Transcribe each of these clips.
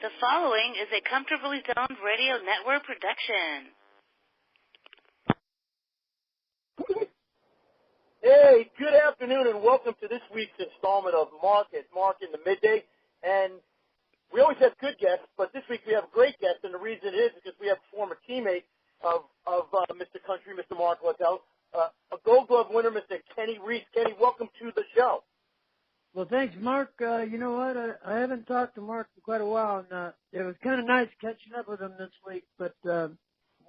The following is a Comfortably Zoned Radio Network production. Hey, good afternoon and welcome to this week's installment of Mark Marc in the Midday. And we always have good guests, but this week we have a great guest, and the reason is because we have a former teammate of Mr. Country, Mr. Mark Littell, a Gold Glove winner, Mr. Kenny Reitz. Kenny, welcome to the show. Well, thanks, Mark. You know what? I haven't talked to Mark for quite a while, and it was kind of nice catching up with him this week. But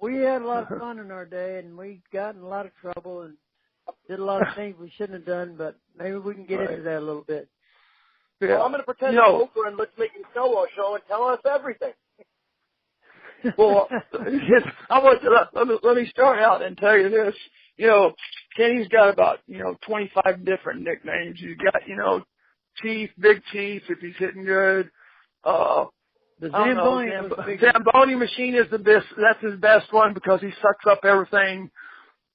we had a lot of fun in our day, and we got in a lot of trouble and did a lot of things we shouldn't have done. But maybe we can get into that a little bit. Yeah. Well, I'm going to pretend to Oprah and let's make a solo show and tell us everything. Well, let me start out and tell you this. You know, Kenny's got about 25 different nicknames. He's got Chief, Big Chief if he's hitting good. The Zamboni Machine is the best. That's his best one because he sucks up everything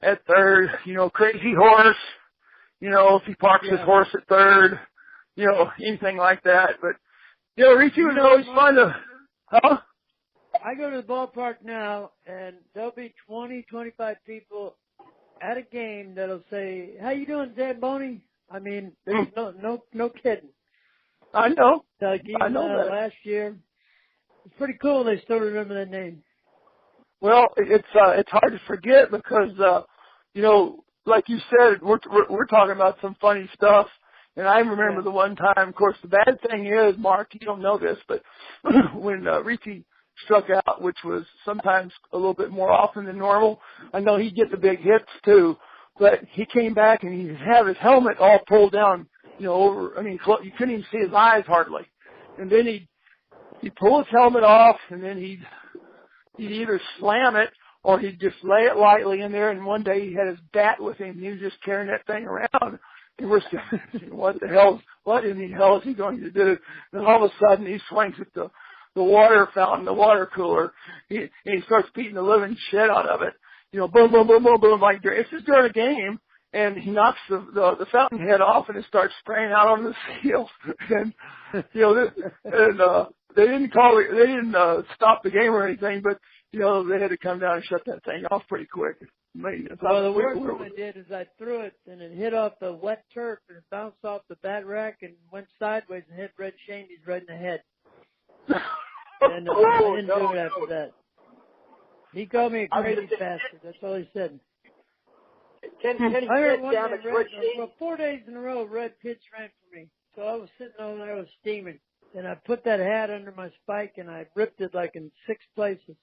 at third. Crazy Horse. If he parks his horse at third. Anything like that. But Richie was always fun to. Huh? I go to the ballpark now, and there'll be 20, 25 people at a game that'll say, "How you doing, Zamboni?" I mean, there's no kidding. I know. Like even that. Last year, it's pretty cool. They still remember that name. Well, it's hard to forget because like you said, we're talking about some funny stuff. And I remember the one time. Of course, the bad thing is, Mark, you don't know this, but when Richie struck out, which was sometimes a little bit more often than normal. I know he'd get the big hits too, but he came back and he'd have his helmet all pulled down, over. I mean, you couldn't even see his eyes hardly. And then he'd pull his helmet off, and then he'd either slam it or he'd just lay it lightly in there. And one day he had his bat with him, and he was just carrying that thing around. And we're saying, what in the hell is he going to do? And all of a sudden he swings at the water fountain, the water cooler, and he starts beating the living shit out of it. Boom, boom, boom, boom, boom, like it's just during a game, and he knocks the fountain head off, and it starts spraying out on the field. And they didn't stop the game or anything, but they had to come down and shut that thing off pretty quick. Well, the worst one I did is I threw it, and it hit off the wet turf, and it bounced off the bat rack and went sideways and hit Red Shandy's right in the head. And I didn't do it after that. He called me a crazy bastard. That's all he said. Kenny said down at Red Shady. Well, 4 days in a row, Red pitch ran for me. So I was sitting over there, I was steaming. And I put that hat under my spike, and I ripped it like in 6 places.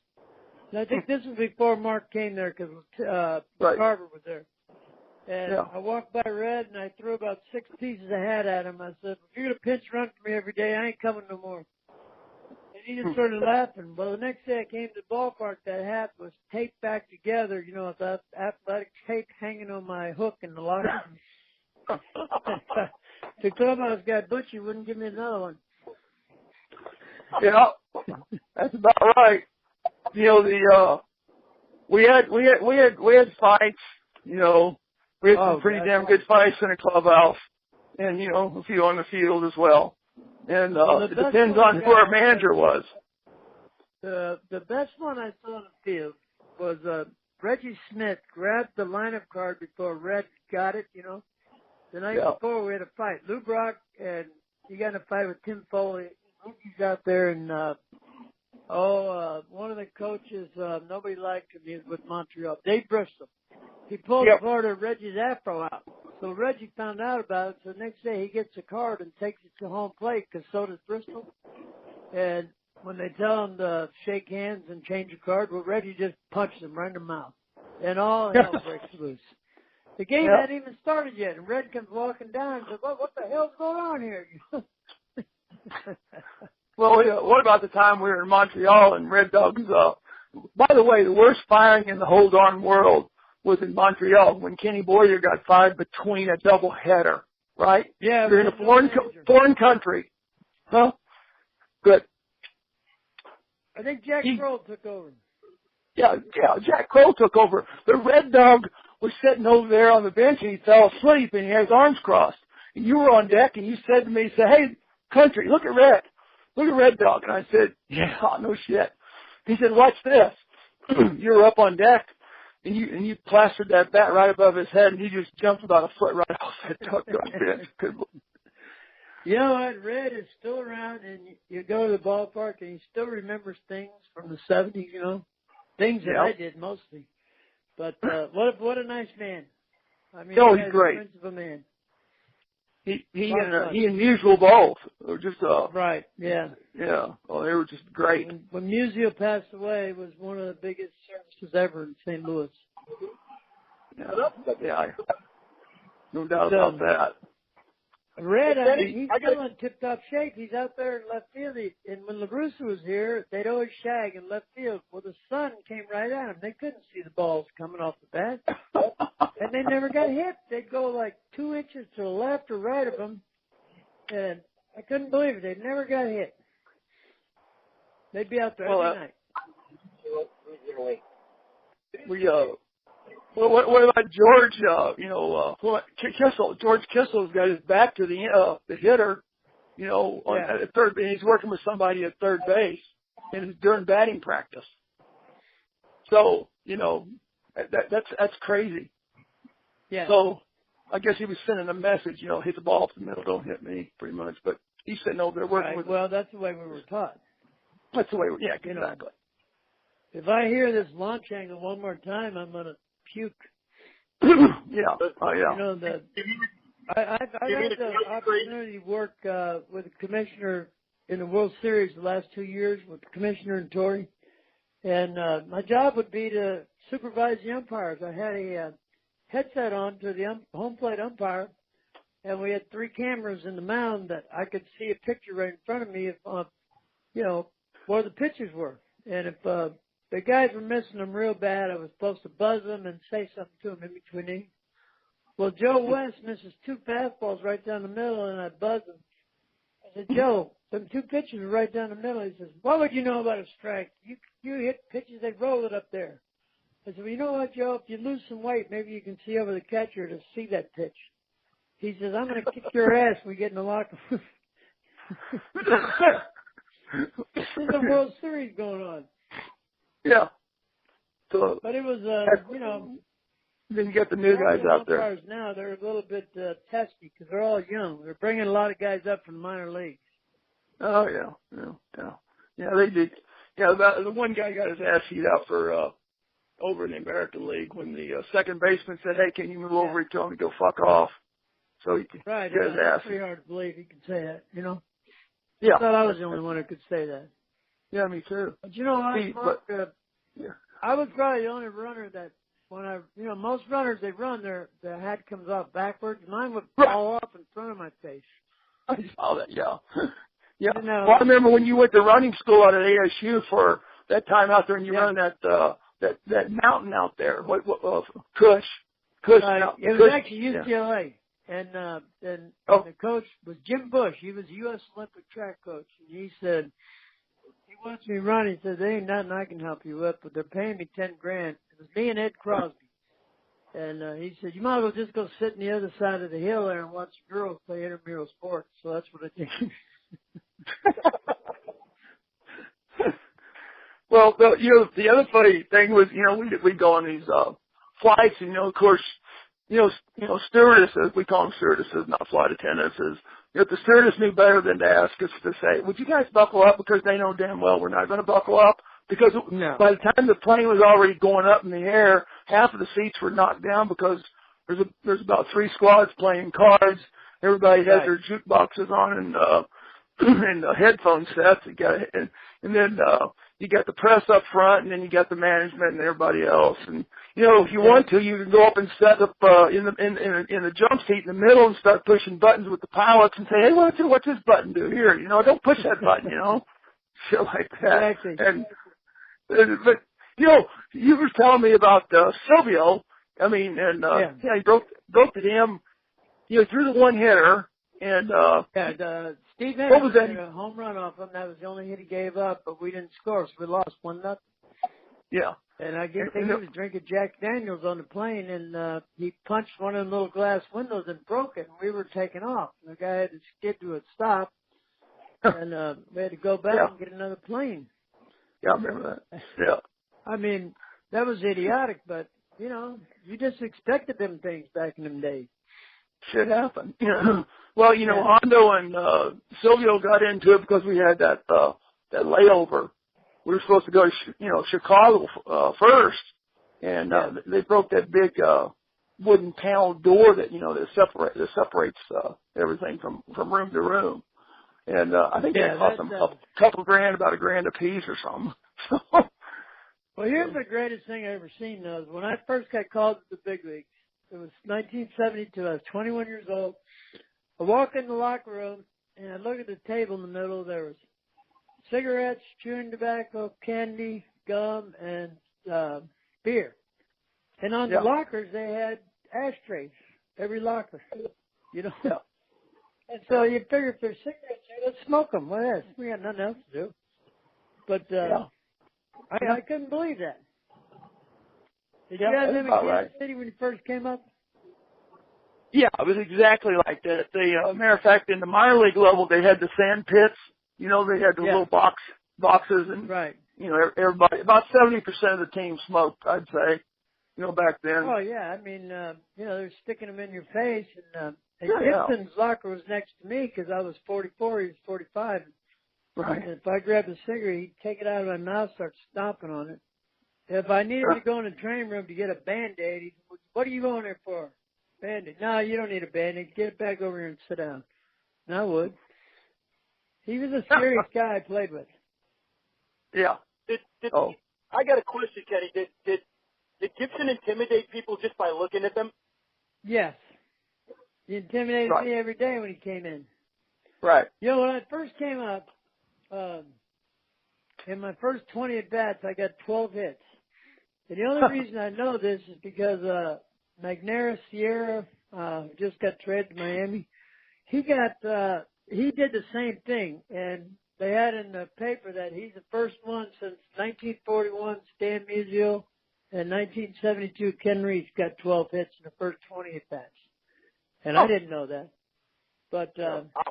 And I think this was before Mark came there because Carver was there. And I walked by Red, and I threw about 6 pieces of hat at him. I said, "If you're going to pinch run for me every day, I ain't coming no more." And he just started laughing. Well, the next day I came to the ballpark, that hat was taped back together, with that athletic tape hanging on my hook in the locker. The clubhouse guy, Butchie, wouldn't give me another one. Yeah, that's about right. We had fights, we had some pretty damn good fights in the clubhouse, and, a few on the field as well. And it depends on who our manager was. The best one I saw on the field was Reggie Smith grabbed the lineup card before Red got it, The night before we had a fight. Lou Brock, and he got in a fight with Tim Foley. He's out there, and one of the coaches, nobody liked him. He was with Montreal. Dave Bristol. He pulled part of Reggie's afro out. So Reggie found out about it. So the next day he gets a card and takes it to home plate because so does Bristol. And when they tell him to shake hands and change a card, well, Reggie just punched him right in the mouth. And all hell breaks loose. The game hadn't even started yet. And Red comes walking down and says, what the hell's going on here? Well, what about the time we were in Montreal and Red Dogs? By the way, the worst firing in the whole darn world was in Montreal when Kenny Boyer got fired between a doubleheader, right? Yeah. You're in a foreign country. Huh? Good. I think Jack Kroll took over. Yeah, Jack Kroll took over. The Red Dog was sitting over there on the bench and he fell asleep and he had his arms crossed. And you were on deck and you said to me, hey, Country, look at Red. look at Red Dog. And I said, yeah, no shit. He said, watch this. You were up on deck, and you plastered that bat right above his head, and he just jumped about a foot right off that doggone bench. You know what? Red is still around, and you go to the ballpark, and he still remembers things from the 70s, you know, things that I did mostly. But what a nice man. I mean, he's great. A prince of a man. He and Musial both were just right, yeah. Yeah. Oh, they were just great. When Musial passed away, it was one of the biggest services ever in St. Louis. Yeah. No doubt about that. Red, he's still in tip-top shape. He's out there in left field. And when LaBruce was here, they'd always shag in left field. Well, the sun came right at him. They couldn't see the balls coming off the bat. And they never got hit. They'd go like 2 inches to the left or right of them. And I couldn't believe it. They never got hit. They'd be out there every night. What about George? Kissel. George Kissel's got his back to the hitter. At third base. He's working with somebody at third base, and it's during batting practice. So that's crazy. Yeah. So I guess he was sending a message. Hit the ball up the middle, don't hit me, pretty much. But he's sitting over there working with. Well, that's the way we were taught. That's the way. Yeah, exactly. If I hear this launch angle one more time, I'm gonna puke. Yeah. Oh, yeah. I've had the opportunity to work with the commissioner in the World Series the last 2 years with the commissioner and Torrey. And my job would be to supervise the umpires. I had a headset on to the home plate umpire, and we had 3 cameras in the mound that I could see a picture right in front of me of, where the pitches were. And if the guys were missing them real bad, I was supposed to buzz them and say something to them in between innings. Well, Joe West misses 2 fastballs right down the middle, and I buzzed him. I said, Joe, them 2 pitches are right down the middle. He says, what would you know about a strike? You hit pitches, they roll it up there. I said, well, you know what, Joe? If you lose some weight, maybe you can see over the catcher to see that pitch. He says, I'm going to kick your ass when we get in the locker room. This is the World Series going on. Yeah. So, but it was, then you get the new guys out there. Now they're a little bit testy because they're all young. They're bringing a lot of guys up from the minor leagues. Oh yeah, they did. Yeah, the one guy got his ass beat out for over in the American League when the second baseman said, "Hey, can you move over?" He told him to go fuck off. So he get his ass. It's pretty hard to believe he could say that. Yeah. I thought I was the only one who could say that. Yeah, me too. But you know what, Mark? I was probably the only runner that. When most runners, they run, their hat comes off backwards. Mine would fall off in front of my face. I saw that, yeah. Yeah. Well, I remember when you went to running school out at ASU for that time out there and you ran that mountain out there. Kush. It was actually UCLA. And the coach was Jim Bush. He was a U.S. Olympic track coach. And he said, he wants me to run. He said, there ain't nothing I can help you with, but they're paying me $10,000. It was me and Ed Crosby. And he said, you might as well just go sit on the other side of the hill there and watch the girls play intramural sports. So that's what I did. Well, the other funny thing was, we'd go on these flights, and of course, stewardesses, we call them stewardesses, not flight attendants, if the stewardess knew better than to ask us to say, would you guys buckle up, because they know damn well we're not going to buckle up, because by the time the plane was already going up in the air, half of the seats were knocked down because there's about 3 squads playing cards. Everybody has their jukeboxes on and headphone sets. And then you got the press up front, and then you got the management and everybody else. And if you want to, you can go up and set up in the jump seat in the middle and start pushing buttons with the pilots and say, hey, what's this button do here? Don't push that button. Shit like that. Exactly. But you were telling me about Silvio. I mean, he broke the damn, threw the one hitter. And Steve Evans hit a home run off him. That was the only hit he gave up, but we didn't score, so we lost 1-0. Yeah. And I guess he was drinking Jack Daniels on the plane, and he punched one of the little glass windows and broke it, and we were taking off. And the guy had to skid to a stop, and we had to go back and get another plane. Yeah, I remember that. Yeah. I mean, that was idiotic, but, you know, you just expected them things back in them days. Shit happened. Well, you know, Hondo and Silvio got into it because we had that layover. We were supposed to go to, Chicago first, and they broke that big wooden panel door that that separates everything from room to room. And I think that cost them a couple grand, about $1,000 a piece or something. Well, here's the greatest thing I ever seen, though. When I first got called to the big leagues, it was 1972. I was 21 years old. I walk in the locker room, and I look at the table in the middle. There was cigarettes, chewing tobacco, candy, gum, and beer. And on the lockers, they had ashtrays, every locker, Yeah. And so you figure if there's cigarettes here, let's smoke them. What else? We got nothing else to do. But I couldn't believe that. Did you guys live in Kansas City when you first came up? Yeah, it was exactly like that. Matter of fact, in the minor league level, they had the sand pits. They had the little boxes, and everybody, about 70% of the team smoked, I'd say. Back then. Oh yeah, I mean, they're sticking them in your face, and Gibson's locker was next to me because I was 44, he was 45. Right. And if I grabbed a cigarette, he'd take it out of my mouth, start stomping on it. If I needed to go in the training room to get a Band-Aid, he'd say, "What are you going there for?" Band-Aid. No, you don't need a Band-Aid. Get it back over here and sit down. And I would. He was a serious guy I played with. Yeah. I got a question, Kenny. Did Gibson intimidate people just by looking at them? Yes. He intimidated me every day when he came in. Right. When I first came up, in my first 20 at-bats, I got 12 hits. And the only reason I know this is because Magnera Sierra just got traded to Miami. He did the same thing, and they had in the paper that he's the first one since 1941, Stan Musial, and 1972, Kenny Reitz got 12 hits in the first 20 at-bats. And I didn't know that. But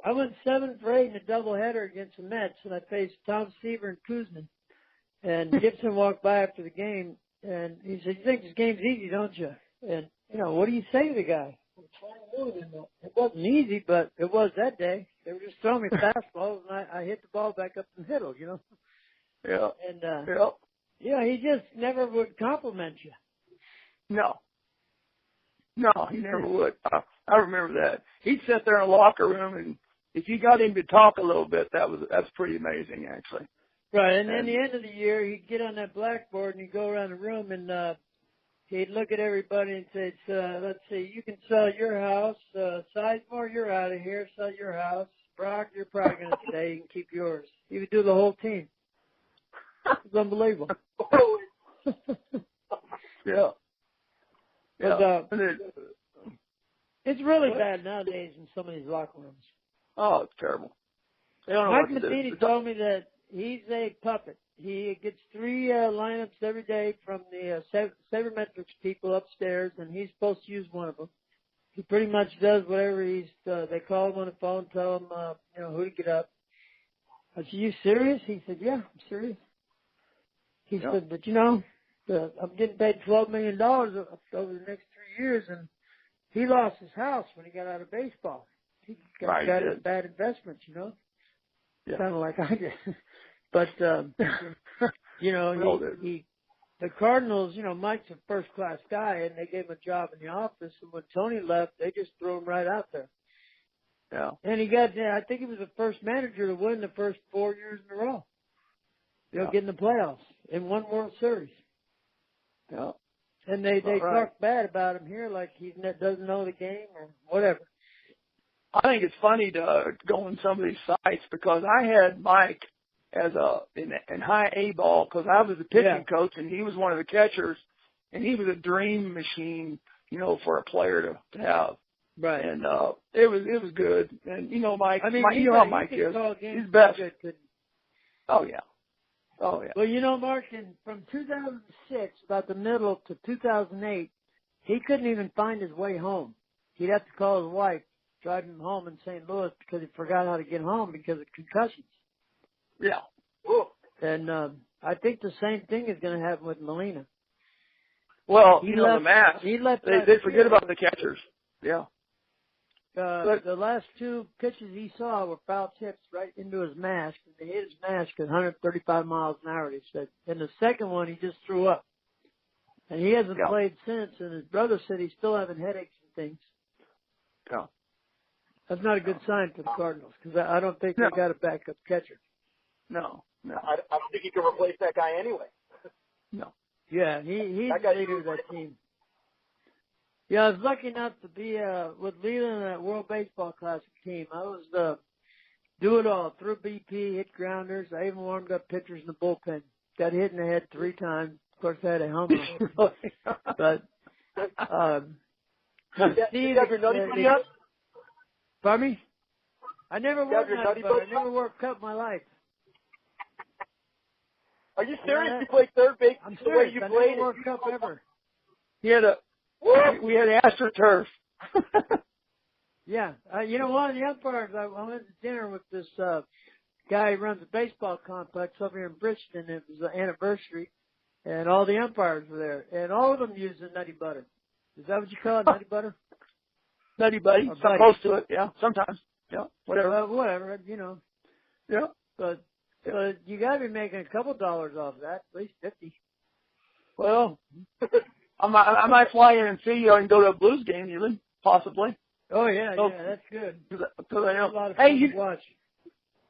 I went 7 for 8 in a doubleheader against the Mets, and I faced Tom Seaver and Koosman. And Gibson walked by after the game, and he said, "You think this game's easy, don't you?" And, what do you say to the guy? It wasn't easy, but it was that day. They were just throwing me fastballs, and I hit the ball back up the middle, Yeah. And, he just never would compliment you. No, he never would. I remember that. He'd sit there in the locker room, and if you got him to talk a little bit, that's pretty amazing, actually. Right, and then the end of the year, he'd get on that blackboard, and he'd go around the room, and he'd look at everybody and say, let's see, you can sell your house. Sizemore, you're out of here. Sell your house. Brock, you're probably going to stay. You can keep yours. He would do the whole team. It's unbelievable. Yeah. But, it's really bad nowadays in some of these locker rooms. Oh, it's terrible. Mike Matheny told me that he's a puppet. He gets 3 lineups every day from the sabermetrics people upstairs, and he's supposed to use one of them. He pretty much does whatever they call him on the phone, tell him, who to get up. I said, "You serious?" He said, "Yeah, I'm serious." He said, "But I'm getting paid $12 million over the next 3 years, and he lost his house when he got out of baseball. He got bad investments, Yeah. Kind of like I did." But, the Cardinals, Mike's a first-class guy, and they gave him a job in the office, and when Tony left, they just threw him right out there. Yeah. And he got, I think he was the first manager to win the first 4 years in a row. Get in the playoffs and won World Series. Yeah. And they talk bad about him here like he doesn't know the game or whatever. I think it's funny to go on some of these sites because I had Mike as in high A ball because I was the pitching coach and he was one of the catchers, and he was a dream machine, for a player to have. Right. And it was good. And Mike, how Mike is. He's best. Oh yeah. Well, Mark, from 2006, about the middle to 2008, he couldn't even find his way home. He'd have to call his wife driving home in St. Louis because he forgot how to get home because of concussions. Yeah. And I think the same thing is going to happen with Molina. Well, the mask. They forget about the catchers. Yeah. The last two pitches he saw were foul tips right into his mask, and they hit his mask at 135 miles an hour, he said. And the second one, he just threw up. And he hasn't played since, and his brother said he's still having headaches and things. Yeah. That's not a good sign for the Cardinals, because I don't think they got a backup catcher. No. I don't think he can replace that guy anyway. No. Yeah, he's the leader of that team. Yeah, I was lucky enough to be with Leland in that World Baseball Classic team. I was do it all, threw BP, hit grounders. I even warmed up pitchers in the bullpen. Got hit in the head 3 times. Of course, I had a helmet on. But Steve, you have your nutty buddy up? Pardon me? I never wore nutty buddy. I never wore a cup in my life. Are you serious? You played third base the way you I played? I never wore a cup ever. We had AstroTurf. Yeah. You know, one of the umpires, I went to dinner with this guy who runs a baseball complex over here in Bridgeton. It was an anniversary, and all the umpires were there, and all of them used the nutty butter. Is that what you call it, nutty butter? Nutty buddy. So close to it, yeah, sometimes. Yeah, whatever. Whatever, you know. Yeah. But you got to be making a couple dollars off that, at least 50. Well, I might fly in and see you and go to a Blues game even, possibly. Oh, yeah, that's good. Because I know. A lot of fun to watch.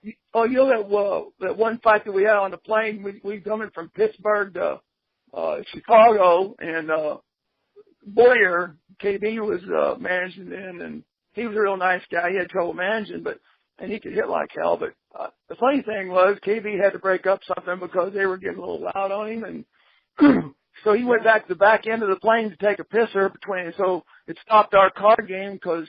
You know that one fight that we had on the plane, we coming from Pittsburgh to Chicago, and Boyer, KB was managing then, and he was a real nice guy. He had trouble managing, and he could hit like hell. But the funny thing was, KB had to break up something because they were getting a little loud on him, and so he went back to the back end of the plane to take a pisser between. So it stopped our card game because,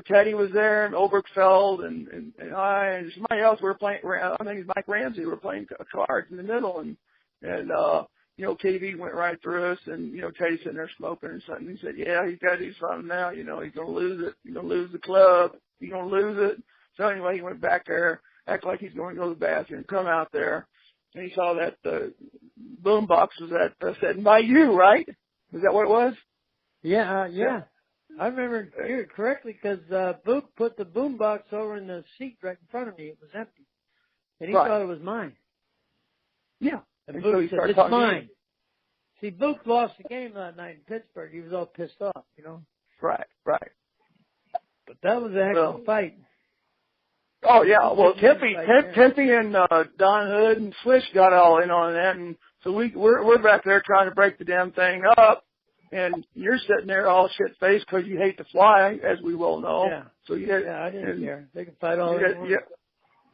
Teddy was there and Obergfeld and I and somebody else were playing. I think it's Mike Ramsey were playing cards in the middle, and KB went right through us, and Teddy's sitting there smoking or something. He said, "Yeah, he's got to do something now. He's gonna lose it. He's gonna lose the club. He's gonna lose it." So anyway, he went back there, act like he's going to go to the bathroom, come out there, and he saw that the boom box was said by you, right? Is that what it was? Yeah. I remember it correctly because Book put the boom box over in the seat right in front of me. It was empty, and he thought it was mine. Yeah. And Book said, "It's mine." See, Book lost the game that night in Pittsburgh. He was all pissed off, Right. But that was a heck of a fight. Oh, yeah. Well, Tempe and Don Hood and Swish got all in on that, and so we're back there trying to break the damn thing up, and you're sitting there all shit-faced because you hate to fly, as we well know. Yeah. So I didn't care. They can fight all they want.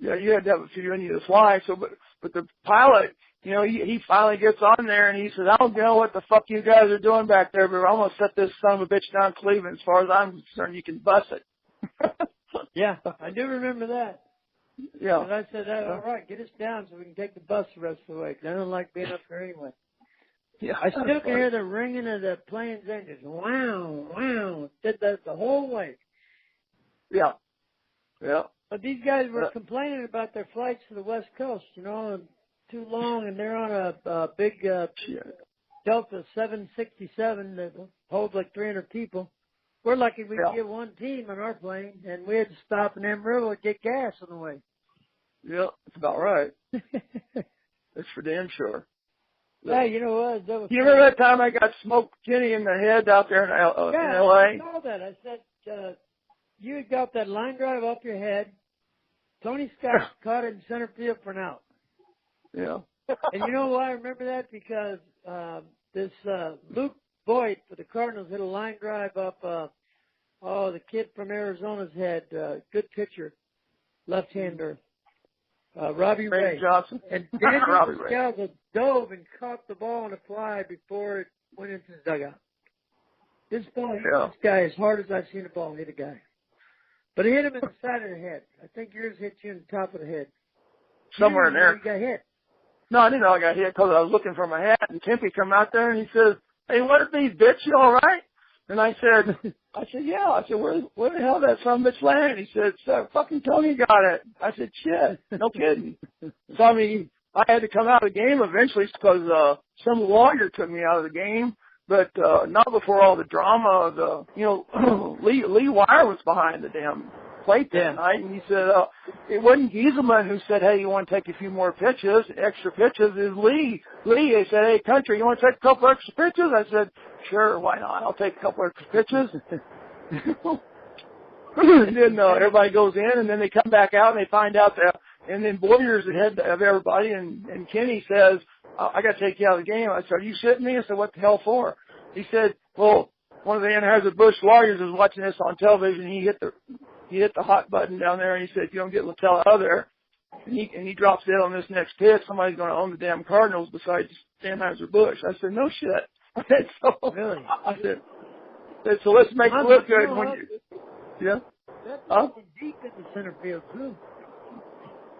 Yeah, you had to have a few in you to fly. So, but the pilot, he finally gets on there and he says, "I don't know what the fuck you guys are doing back there, but I'm gonna set this son of a bitch down Cleveland. As far as I'm concerned, you can bust it." Yeah, I do remember that. Yeah. And I said, "All right, get us down so we can take the bus the rest of the way. 'Cause I don't like being up there anyway." Yeah. I still can hear the ringing of the plane's engines. Wow. Did that the whole way. Yeah. But these guys were complaining about their flights to the West Coast, too long, and they're on a big Delta 767 that holds like 300 people. We're lucky we could get one team on our plane, and we had to stop in Amarillo to get gas on the way. Yeah, that's about right. That's for damn sure. Yeah, you know what? That was you remember that time I got smoked Kenny in the head out there in L.A.? I saw that. I said, you had got that line drive up your head. Tony Scott caught it in center field for an out. Yeah. And you know why I remember that? Because this Luke Boyd for the Cardinals hit a line drive up, the kid from Arizona's head, good pitcher, left-hander, Robbie Ray. Johnson. And Daniel Scalzo dove and caught the ball on a fly before it went into the dugout. This guy, as hard as I've seen a ball hit a guy. But he hit him in the side of the head. I think yours hit you in the top of the head. Somewhere in there. You got hit. No, I didn't know I got hit because I was looking for my hat, and Tempe come out there and he says, "Hey, what are these, bitch? You all right?" And I said, I said, yeah. I said, where the hell did that son of a bitch land? He said, fucking Tony got it. I said, shit, no kidding. So, I mean, I had to come out of the game eventually because some lawyer took me out of the game, but not before all the drama of the, you know, Lee Wire was behind the damn plate that night, and he said, it wasn't Gieselman who said, hey, you want to take a few more pitches, extra pitches, is Lee. He said, hey, Country, you want to take a couple extra pitches? I said, sure, why not? I'll take a couple extra pitches. And then everybody goes in, and then they come back out, and they find out that, and then Boyer's ahead of everybody, and Kenny says, I got to take you out of the game. I said, are you shitting me? I said, what the hell for? He said, well, one of the Anheuser-Busch lawyers is watching this on television. He hit the hot button down there, and he said, if you don't get Littell out of there, and he drops dead on this next pitch, somebody's going to own the damn Cardinals besides Anheuser-Busch. I said, no shit. So, really? I said, so let's make it look good. Yeah? That's deep in the center field, too.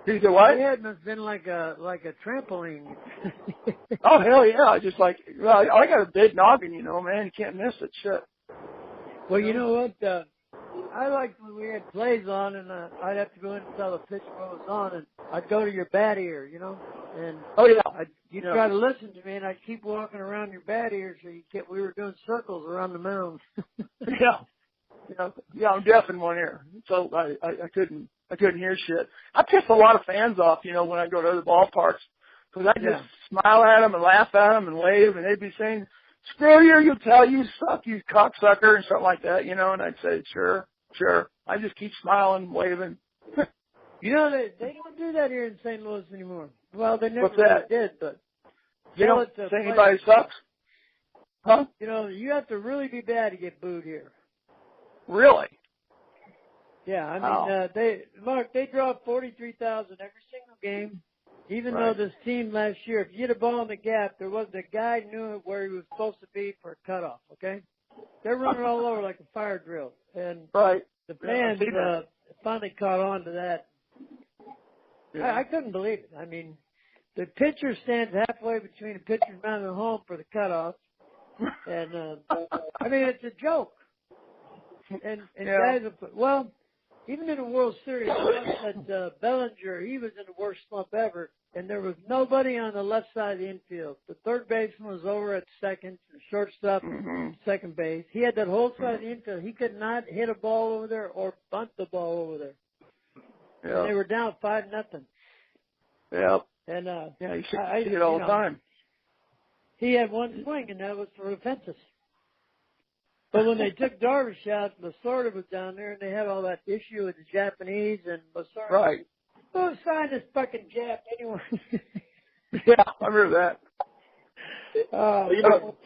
He said, what? Yeah, it must have been like a trampoline. Oh, hell yeah. Just like, well, I got a big noggin, you know, man. You can't miss it. Shit. Well, you know what? I liked when we had plays on, and I'd have to go in and tell the pitcher what was on, and I'd go to your bat ear, you know, and you'd try to listen to me, and I'd keep walking around your bat ear, so we were doing circles around the mound. Yeah, I'm deaf in one ear, so I couldn't hear shit. I pissed a lot of fans off, you know, when I go to other ballparks, because I just smile at them and laugh at them and wave, and they'd be saying, screw you tell you suck, you cocksucker, and something like that, you know, and I'd say, sure. I just keep smiling, waving. You know, they don't do that here in St. Louis anymore. Well, they never What's that? really did, but they don't say anybody sucks? Huh? You know, you have to really be bad to get booed here. Really? Yeah, I mean, they draw 43,000 every single game. Even though this team last year, if you hit a ball in the gap, there wasn't a guy knew where he was supposed to be for a cutoff, okay? They're running all over like a fire drill. And the fans finally caught on to that. Yeah. I couldn't believe it. I mean, the pitcher stands halfway between the pitcher's mound and home for the cutoff. And, I mean, it's a joke. And guys, well, even in the World Series, that Bellinger, he was in the worst slump ever, and there was nobody on the left side of the infield. The third baseman was over at second, the shortstop second base. He had that whole side of the infield. He could not hit a ball over there or bunt the ball over there. Yeah. And they were down 5-0. Yeah. And you see it all the time. He had one swing, and that was for the fences. But when they took Darvish out, Lasorda was down there, and they had all that issue with the Japanese and Lasorda. Right. Who signed this fucking Jap anyway? Yeah, I remember that. You know,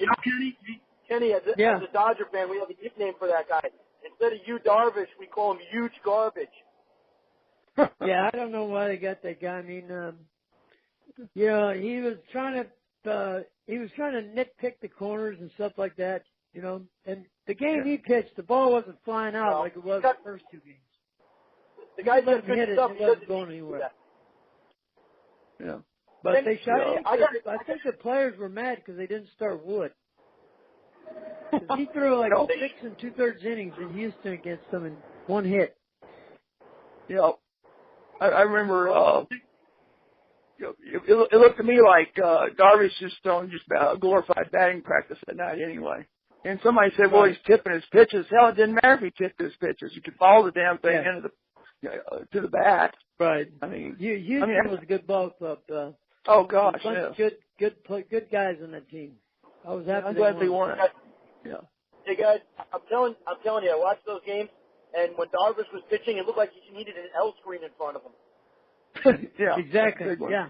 Kenny, as a Dodger fan, we have a nickname for that guy. Instead of you, Darvish, we call him Huge Garbage. Yeah, I don't know why they got that guy. I mean, you know, he was trying to nitpick the corners and stuff like that. You know, and the game he pitched, the ball wasn't flying out like it was the first two games. The guy just hit it, it wasn't going anywhere. Yeah. But they shot him. I think the players were mad because they didn't start Wood. He threw like 6 2/3 innings in Houston against them in one hit. Yeah. I remember, it looked to me like Darvish just throwing just glorified batting practice that night anyway. And somebody said, well, he's tipping his pitches. Hell, it didn't matter if he tipped his pitches. You could follow the damn thing into to the bat. Right. I mean, Houston was a good ball club. Oh gosh, yeah. Good guys on that team. I was happy. I'm glad they won. Yeah. Hey guys, I'm telling you, I watched those games, and when Darvish was pitching, it looked like he needed an L screen in front of him. Yeah. Exactly. Yeah.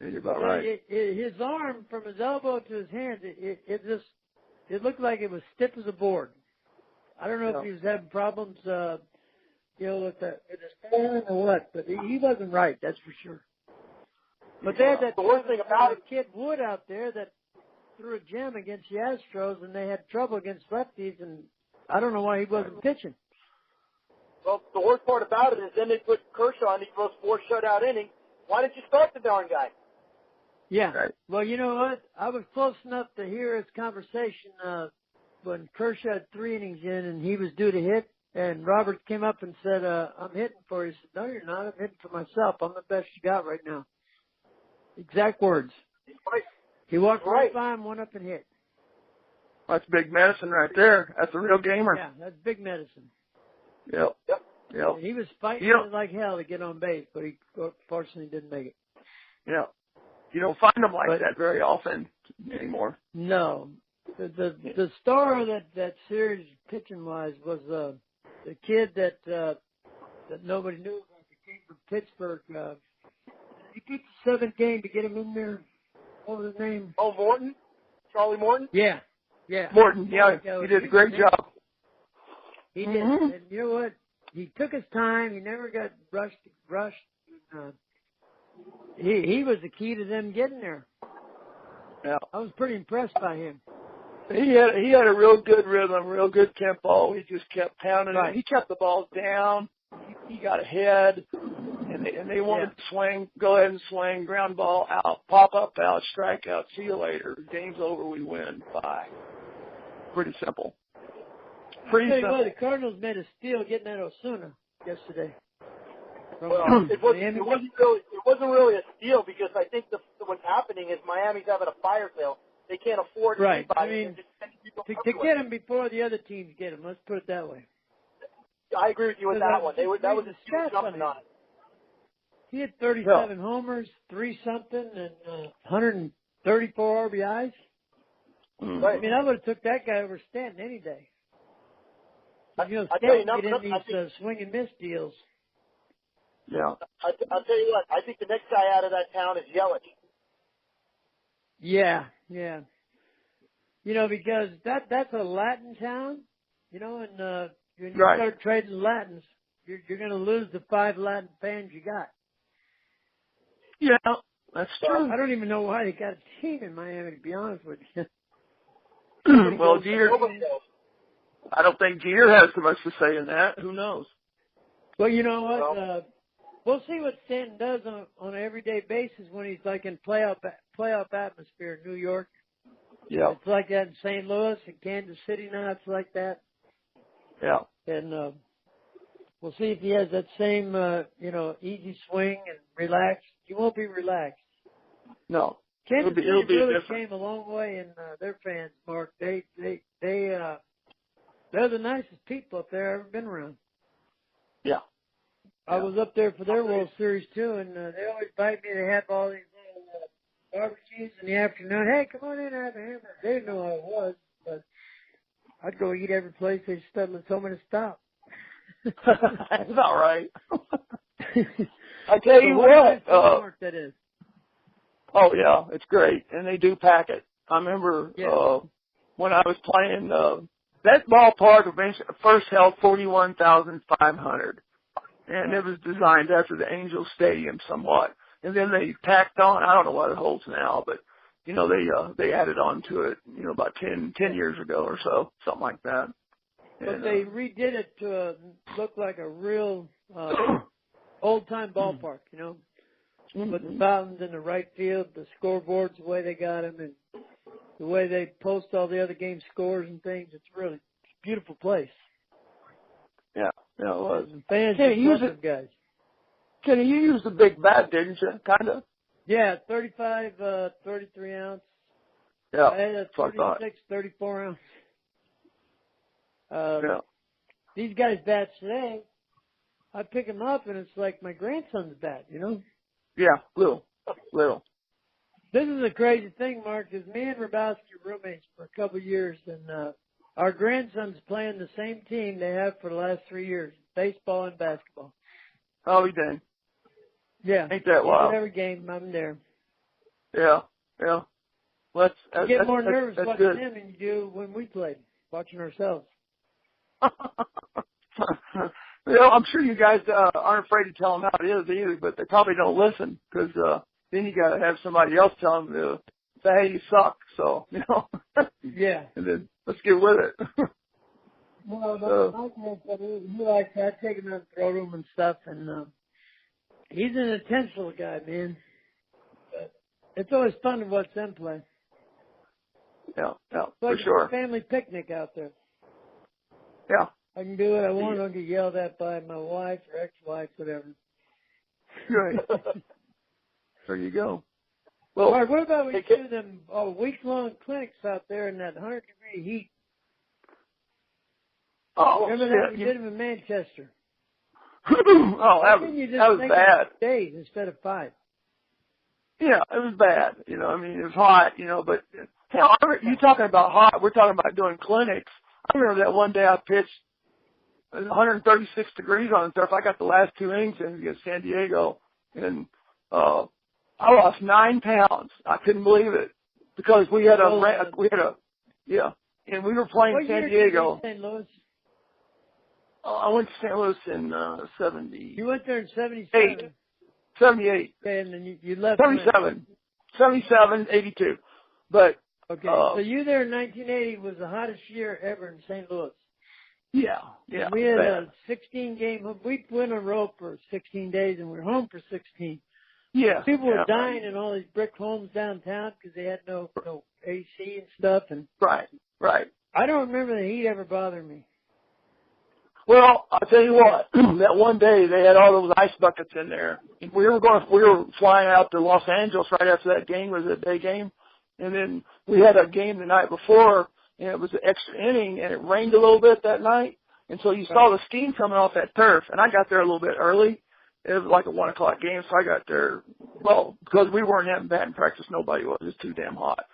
You're about right. His arm, from his elbow to his hand, it looked like it was stiff as a board. I don't know if he was having problems, you know, with his form or what, but he wasn't right, that's for sure. But they had that the worst thing about kid Wood out there that threw a gem against the Astros, and they had trouble against lefties, and I don't know why he wasn't pitching. Well, the worst part about it is then they put Kershaw and he throws 4 shutout innings. Why didn't you start the darn guy? Yeah. Right. Well, you know what? I was close enough to hear his conversation when Kershaw had 3 innings in and he was due to hit, and Roberts came up and said, I'm hitting for you. He said, no, you're not. I'm hitting for myself. I'm the best you got right now. Exact words. Right. He walked right by him, went up and hit. That's big medicine right there. That's a real gamer. Yeah, that's big medicine. Yep. And he was fighting like hell to get on base, but he fortunately didn't make it. Yeah. You don't find them like that very often anymore. No. The star of that series, pitching wise, was the kid that nobody knew about. He came from Pittsburgh. He pitched the 7th game to get him in there. What was his name? Oh, Morton? Charlie Morton? Yeah. Morton, he did a great job. He did. And you know what? He took his time. He never got rushed. He was the key to them getting there. Yeah. I was pretty impressed by him. He had a real good rhythm, real good tempo. He just kept pounding it. He kept the balls down. He got ahead, and they wanted to swing, go ahead and swing, ground ball out, pop up out, strike out, see you later. Game's over, we win. Bye. Pretty simple. Pretty simple. Well, the Cardinals made a steal getting that Osuna yesterday. Well, it wasn't really a steal because I think what's happening is Miami's having a fire sale. They can't afford anybody. I mean, to get them before the other teams get them. Let's put it that way. I agree with you with that one. That was a steal jumping on it. He had 37 homers, 3-something, and 134 RBIs. Right. I mean, I would have took that guy over Stanton any day. Stanton get in these swing and miss deals. Yeah. I'll tell you what. I think the next guy out of that town is Yelich. Yeah. Because that's a Latin town, and when you start trading Latins, you're going to lose the 5 Latin fans you got. Yeah, that's true. I don't even know why they got a team in Miami, to be honest with you. Well, Jeter, I don't think Jeter has so much to say in that. Who knows? Well, you know what? We'll see what Stanton does on an everyday basis when he's like in playoff atmosphere in New York. Yeah. It's like that in St. Louis and Kansas City now. It's like that. Yeah. And we'll see if he has that same, easy swing and relaxed. He won't be relaxed. No. Kansas City really different. came a long way in their fans, Mark. They're the nicest people up there I've ever been around. Yeah. I was up there for their World Series too, and they always invite me to have all these little barbecues in the afternoon. Hey, come on in and have a hamburger. They didn't know who I was, but I'd go eat every place they just told me to stop. That's about right. I tell you what. That is. Oh yeah, it's great, and they do pack it. I remember when I was playing. That ballpark first held 41,500. And it was designed after the Angels Stadium somewhat. And then they tacked on, I don't know what it holds now, but, they added on to it, about 10 years ago or so, something like that. But they redid it to look like a real old-time ballpark, Put the fountains in the right field, the scoreboards the way they got them, and the way they post all the other game scores and things. It's a beautiful place. Yeah, it was. And fans guys. Kenny, you used the big bat, didn't you? Kind of. Yeah, 35, 33 ounce. Yeah, I had a 36, 34 ounce. These guys' bats today, I pick them up and it's like my grandson's bat, Yeah, little. This is a crazy thing, Mark, because me and Rabowski were roommates for a couple of years, and our grandson's playing the same team they have for the last 3 years, baseball and basketball. Oh, he did. Yeah. Ain't that wild? Every game, I'm there. Yeah. Well, you get more nervous watching good. them than you do when we played, watching ourselves. I'm sure you guys aren't afraid to tell them how it is either, but they probably don't listen because then you got to have somebody else tell them to say, hey, you suck. So, Yeah. And then let's get with it. Well, my grandson, I take him out the throw room and stuff, and he's an intentional guy, man. But it's always fun to watch them play. Like for sure. a family picnic out there. Yeah. I can do what I want. I don't get yelled at by my wife or ex-wife, whatever. Right. There you go. Well, Mark, what about when you do them week-long clinics out there in that 100-degree heat? Oh, remember that? We did them in Manchester. that was bad. Days instead of 5. Yeah, it was bad. You know, I mean, it was hot, you know, but hell, you talking about hot, we're talking about doing clinics. I remember that one day I pitched 136 degrees on the turf. I got the last 2 innings in against San Diego, and I lost 9 pounds. I couldn't believe it because we had and we were playing San Diego. St. Louis? I went to St. Louis in 70. You went there in 77? 78. Okay, and then you left. 77, 82. But okay, so you there in 1980 was the hottest year ever in St. Louis. Yeah. We had a 16-game. We went on a road for 16 days, and we were home for 16. Yeah. People were dying in all these brick homes downtown because they had no AC and stuff. And right. I don't remember the heat ever bothering me. Well, I'll tell you what. That one day they had all those ice buckets in there. We were flying out to Los Angeles right after that game. It was a day game, and then we had a game the night before, and it was an extra inning, and it rained a little bit that night, and so you saw the steam coming off that turf. And I got there a little bit early. It was like a 1:00 game, so I got there. Well, because we weren't having batting practice, nobody was. It was too damn hot.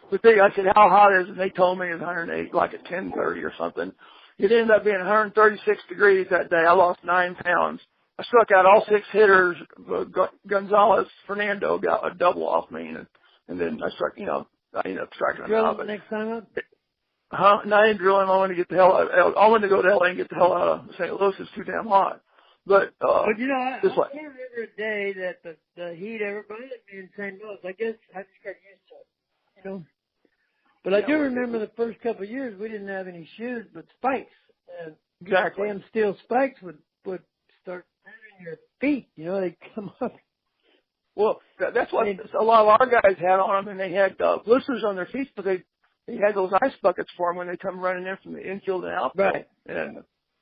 But I said, "How hot is it?" And they told me it was 108, like at 10:30 or something. It ended up being 136 degrees that day. I lost 9 pounds. I struck out all 6 hitters. Gonzalez Fernando got a double off me, and then I ended up striking him out. But next time up? No, I didn't drill him. I wanted to get the hell out. I wanted to go to LA and get the hell out of St. Louis. It's too damn hot. But you know, I can't remember a day that the heat ever bothered me in St. Louis. I guess I just got used to it, you know. But I do remember the first couple of years we didn't have any shoes but spikes. And exactly. Damn steel spikes would start hurting your feet. You know, they'd come up. Well, that's what a lot of our guys had on them, and they had blisters on their feet, but they had those ice buckets for them when they come running in from the infield and outfield. Right.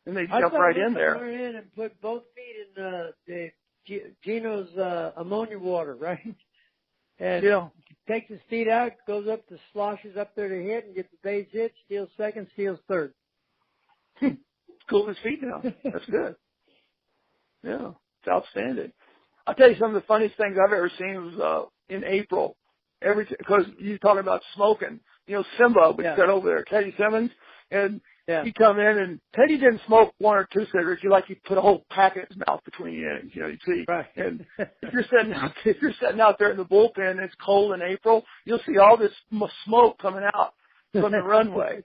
And they jump right in there. Run in and put both feet in Gino's ammonia water, right? And takes his feet out, goes up to sloshes up there to hit and gets the base hit, steals second, steals third. Cool his feet now. That's good. Yeah, it's outstanding. I'll tell you some of the funniest things I've ever seen was in April. Because you're talking about smoking. You know, Simba would sit over there, Teddy Simmons, and he'd come in, and Teddy didn't smoke 1 or 2 cigarettes. He put a whole pack in his mouth between the innings. You know, you see. Right. And if you're sitting out there in the bullpen, and it's cold in April, you'll see all this smoke coming out from the runway.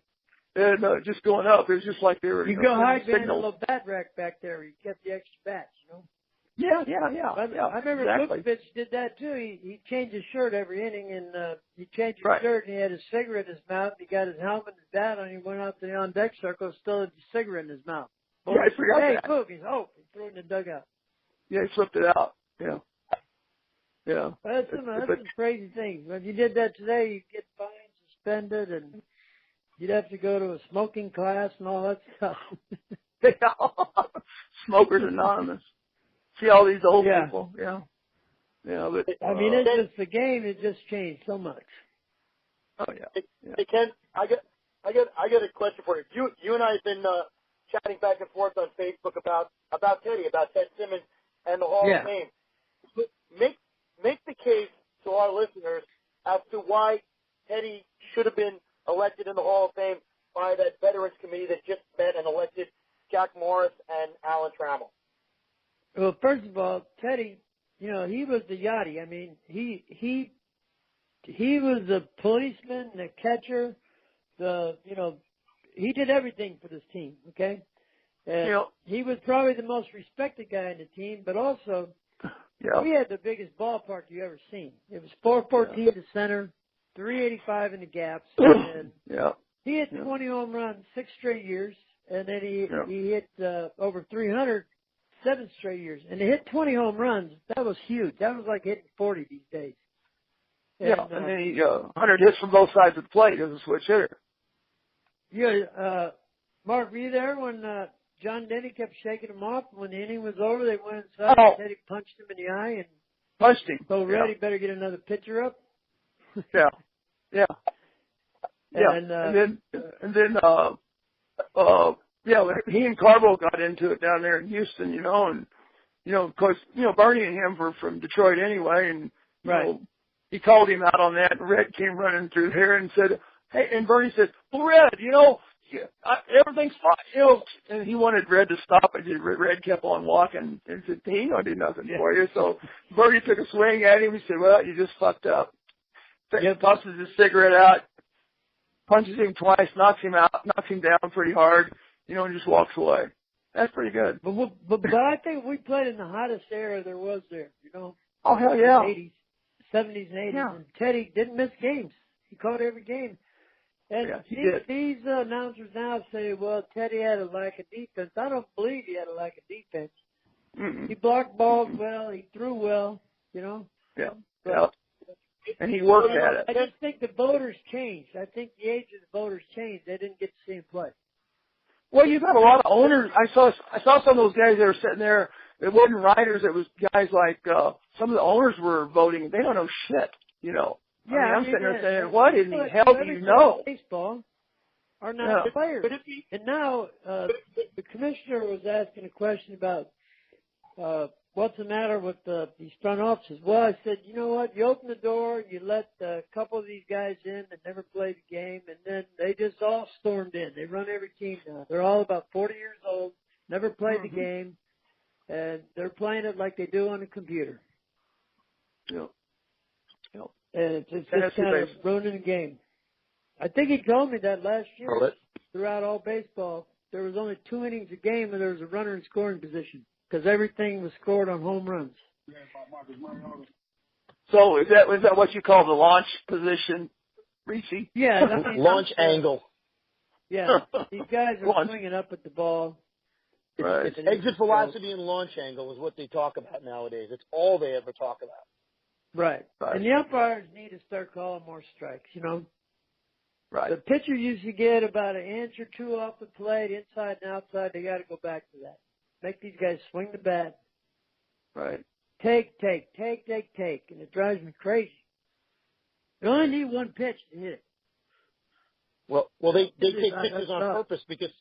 And just going up. It was just like they were. You go hide behind a little bat rack back there. You kept the extra bats, you know. Yeah. I remember Vukovic did that too. He changed his shirt every inning, and he changed his shirt, and he had a cigarette in his mouth. He got his helmet and his bat on. He went out to the on deck circle, still had the cigarette in his mouth. Yeah, I forgot that. Hey, Boog, he threw it in the dugout. Yeah, he flipped it out. Yeah. That's some crazy things. If you did that today, you'd get fined, suspended, and you'd have to go to a smoking class and all that stuff. Smokers Anonymous. See all these old people. Yeah. But I mean, it's just the game. It just changed so much. Oh yeah. Hey Ken, I got a question for you. You and I have been chatting back and forth on Facebook about Ted Simmons and the Hall of Fame. Make the case to our listeners as to why Teddy should have been elected in the Hall of Fame by that Veterans Committee that just met and elected Jack Morris and Alan Trammell. Well, first of all, Teddy, you know, he was the yachty. I mean, he was the policeman, the catcher, he did everything for this team, okay? And he was probably the most respected guy in the team, but also we had the biggest ballpark you ever seen. It was 414 to center, 385 in the gaps, and he hit 20 home runs 6 straight years, and then he hit over 300 7 straight years. And to hit 20 home runs, that was huge. That was like hitting 40 these days. And then he 100 hits from both sides of the plate as a switch hitter. Yeah, Mark, were you there when John Denny kept shaking him off? When the inning was over, they went inside and Teddy punched him in the eye and punched him. So Reddy better get another pitcher up. Yeah. And then he and Carbo got into it down there in Houston, and of course, Bernie and him were from Detroit anyway, and you know, he called him out on that, and Red came running through here and said, hey, and Bernie said, well, Red, everything's fine, and he wanted Red to stop it. Red kept on walking and said, he ain't gonna do nothing for you. So Bernie took a swing at him. He said, well, you just fucked up. Tosses his cigarette out, punches him twice, knocks him down pretty hard, and just walks away. That's pretty good. But I think we played in the hottest era there was there, Oh, hell yeah. 80s, 70s and 80s. Yeah. And Teddy didn't miss games. He caught every game. And these announcers now say, well, Teddy had a lack of defense. I don't believe he had a lack of defense. Mm-mm. He blocked balls well. He threw well, Yeah. And he worked at it. I just think the voters changed. I think the age of the voters changed. They didn't get to see him play. Well, you've got a lot of owners. I saw some of those guys that were sitting there. It wasn't writers. It was guys like some of the owners were voting. They don't know shit, Yeah, I'm sitting there saying, what in the hell do you know? Baseball are not players. And now the commissioner was asking a question about what's the matter with these front offices. Well, I said, you know what? You open the door, you let a couple of these guys in that never played the game, and then they just all stormed in. They run every team now. They're all about 40 years old, never played the game, and they're playing it like they do on a computer. Yep. And it's just kind of ruining the game. I think he told me that last year, throughout all baseball, there was only 2 innings a game and there was a runner in scoring position because everything was scored on home runs. So is that what you call the launch position, Reese? Yeah. Launch angle. Yeah. These guys are swinging up at the ball. Right. It's exit velocity and launch angle is what they talk about nowadays. It's all they ever talk about. Right. And the umpires need to start calling more strikes, Right. The pitcher used to get about an inch or two off the plate, inside and outside. They got to go back to that. Make these guys swing the bat. Right. Take. And it drives me crazy. You only need one pitch to hit it. Well, they take pictures on purpose because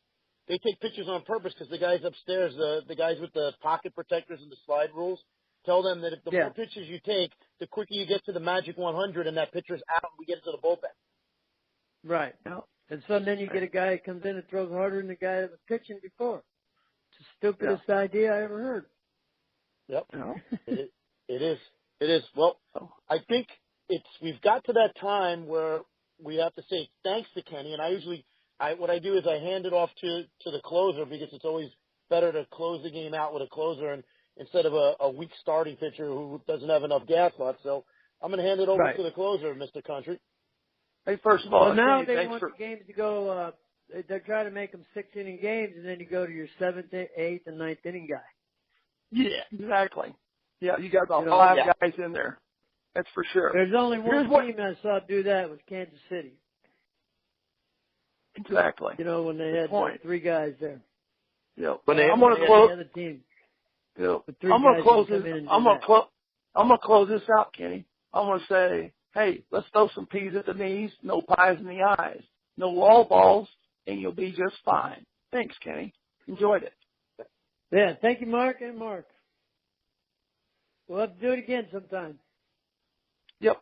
the guys upstairs, the guys with the pocket protectors and the slide rules, tell them that if the more pitches you take, the quicker you get to the magic 100 and that pitcher's out and we get into the bullpen. Right. And so then you get a guy who comes in and throws harder than the guy that was pitching before. It's the stupidest idea I ever heard. Yep. It is. Well, I think we've got to that time where we have to say thanks to Kenny, and what I do is I hand it off to the closer because it's always better to close the game out with a closer and instead of a weak starting pitcher who doesn't have enough gas left. So I'm going to hand it over to the closer, Mr. Country. Hey, first of all, well, now they want the games to go, they're trying to make them 6-inning games, and then you go to your 7th, 8th, and 9th inning guy. Yeah, exactly. Yeah, you got about 5 guys in there. That's for sure. There's only one team I saw do that was Kansas City. Exactly. When they had 3 guys there. Yeah. I'm going to close the other team. Yeah. I'm going to close this. I'm going to close this out, Kenny. I'm going to say, hey, let's throw some peas at the knees, no pies in the eyes, no wall balls, and you'll be just fine. Thanks, Kenny. Enjoyed it. Yeah. Thank you, Mark and Mark. We'll have to do it again sometime. Yep.